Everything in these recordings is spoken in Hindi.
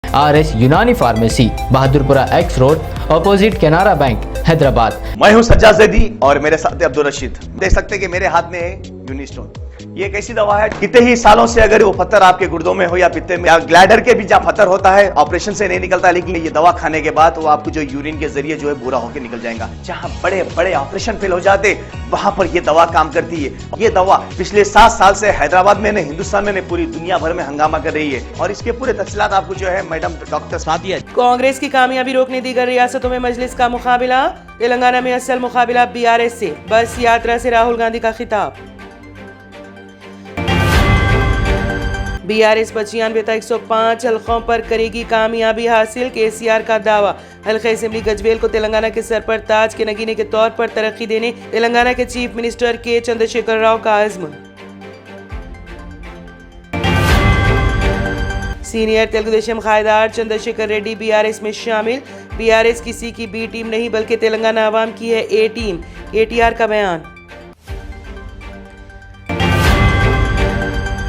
RS Unani pharmacy, Bahadurpura X road, opposite Canara bank, Hyderabad. मैं हूं सज्जाद ज़ैदी और मेरे साथ अब्दुल रशीद। देख सकते हैं कि मेरे हाथ में है यूनिस्टोन। ये एक ऐसी दवा है, कितने ही सालों से अगर वो पत्थर आपके गुर्दों में हो या पित्ते में या ग्लैडर के भी जहाँ पत्थर होता है, ऑपरेशन से नहीं निकलता, लेकिन ये दवा खाने के बाद वो आपको जो यूरिन के जरिए जो है बुरा होकर निकल जाएगा। जहाँ बड़े बड़े ऑपरेशन फेल हो जाते, वहां पर ये दवा काम करती है। ये दवा पिछले 7 साल से हैदराबाद में, हिंदुस्तान में, पूरी दुनिया भर में हंगामा कर रही है। और इसके पूरे तफसीलात आपको जो है मैडम डॉक्टर सादिया। कांग्रेस की कामयाबी रोकने दीगर रियासतों में मजलिस का मुकाबला। तेलंगाना में असल मुकाबला BRS से। बस यात्रा से राहुल गांधी का खिताब। BRS 95 हल्कों पर करेगी कामयाबी हासिल, KCR का दावा। हल्का असेंबली गजबेल को तेलंगाना के सर पर ताज के नगीने के तौर पर तरक्की देने तेलंगाना के चीफ मिनिस्टर के चंद्रशेखर राव का अज़्म। सीनियर तेलुगु देशम कायदार चंद्रशेखर रेड्डी BRS में शामिल। BRS किसी की B टीम नहीं बल्कि तेलंगाना आवाम की है A टीम, KTR का बयान।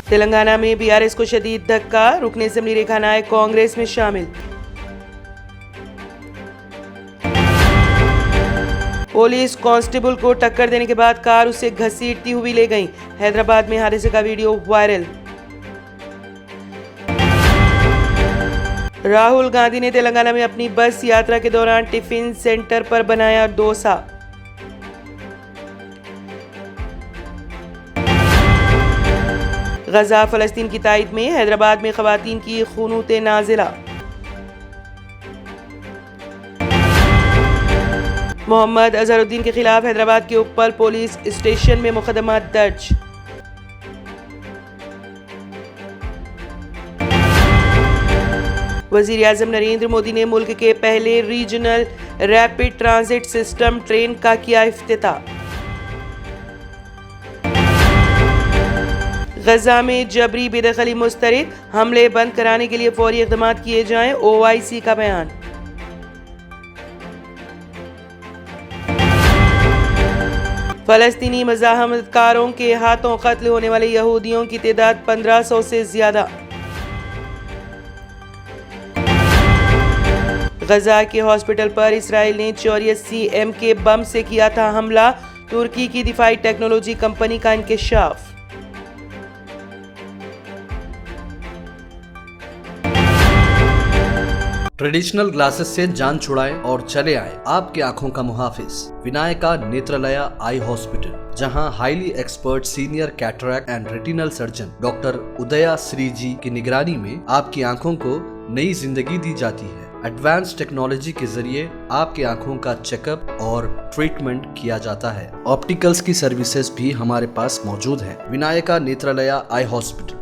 तेलंगाना में BRS को शदीद धक्का, रुकने असेंबली रेखा नायक कांग्रेस में शामिल। पुलिस कांस्टेबल को टक्कर देने के बाद कार उसे घसीटती हुई ले गई। हैदराबाद में हादसे का वीडियो वायरल। राहुल गांधी ने तेलंगाना में अपनी बस यात्रा के दौरान टिफिन सेंटर पर बनाया डोसा। गजा फलस्तीन की तायद में हैदराबाद में खवातीन की खुनूत नाजिला। मोहम्मद अजहरुद्दीन के खिलाफ हैदराबाद के उप्पल पुलिस स्टेशन में मुकदमा दर्ज। वजीर आजम नरेंद्र मोदी ने मुल्क के पहले regional rapid transit system train का किया इफ्तिताह। गजा में जबरी बेदखली मुस्तरद, हमले बंद कराने के लिए फौरी इक़दाम किए जाएं, OIC का बयान। फलस्तीनी मज़ाहमतकारों के हाथों कत्ल होने वाले यहूदियों की तादाद 1500 से ज्यादा। गजा के हॉस्पिटल पर इसराइल ने 84 MK बम से किया था हमला, तुर्की की दिफाई टेक्नोलॉजी कंपनी का इंकशाफ। ट्रेडिशनल ग्लासेस से जान छुड़ाएं और चले आए आपकी आंखों का मुहाफिज विनायका नेत्रालया आई हॉस्पिटल, जहां highly expert senior cataract and retinal surgeon doctor उदया श्री जी की निगरानी में आपकी आंखों को नई जिंदगी दी जाती है। एडवांस टेक्नोलॉजी के जरिए आपकी आंखों का चेकअप और ट्रीटमेंट किया जाता है। ऑप्टिकल्स की सर्विसेज भी हमारे पास मौजूद है। Vinayaka Netralaya eye hospital,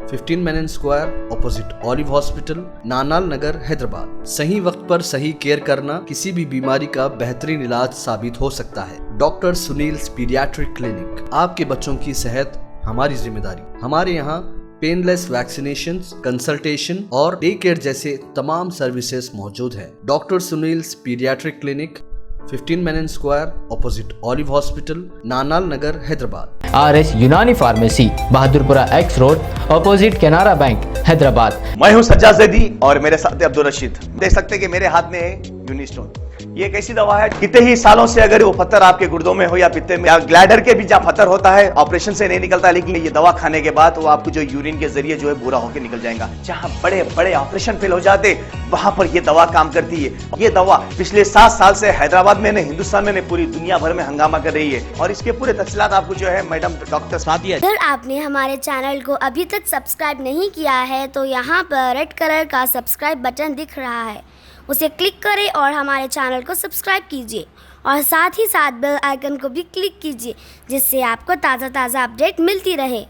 15 Menon square, opposite olive hospital, Nanal Nagar, Hyderabad. सही वक्त पर सही केयर करना किसी भी बीमारी का बेहतरीन इलाज साबित हो सकता है। डॉक्टर सुनील पीडियाट्रिक क्लिनिक, आपके बच्चों की सेहत हमारी जिम्मेदारी। हमारे यहाँ पेनलेस वैक्सीनेशन, कंसल्टेशन और डे केयर जैसे तमाम सर्विसेज मौजूद है। Doctor Sunil paediatric clinic, 15 Menon square, opposite olive hospital, Nanal Nagar, Hyderabad. RS Unani pharmacy, Bahadurpura X road, opposite Canara bank, Hyderabad. मैं हूं सज्जाद ज़ैदी और मेरे साथ अब्दुल रशीद। देख सकते हैं कि मेरे हाथ में है यूनिस्टोन। ये एक ऐसी दवा है, कितने ही सालों से अगर वो पत्थर आपके गुर्दों में हो या पित्ते में या ग्लैडर के भी जहाँ पत्थर होता है, ऑपरेशन से नहीं निकलता, लेकिन ये दवा खाने के बाद वो आपको जो यूरिन के जरिए जो है बुरा होकर निकल जाएगा। जहाँ बड़े बड़े ऑपरेशन फेल हो जाते, वहां पर ये दवा काम करती है। ये दवा पिछले 7 साल से हैदराबाद में, हिंदुस्तान में, पूरी दुनिया भर में हंगामा कर रही है। और इसके पूरे तफसीलात आपको जो है मैडम डॉक्टर सादिया। अगर आपने हमारे चैनल को अभी तक सब्सक्राइब नहीं किया है तो यहाँ पर रेड कलर का सब्सक्राइब बटन दिख रहा है, उसे क्लिक करें और हमारे चैनल को सब्सक्राइब कीजिए और साथ ही साथ बेल आइकन को भी क्लिक कीजिए, जिससे आपको ताज़ा अपडेट मिलती रहे।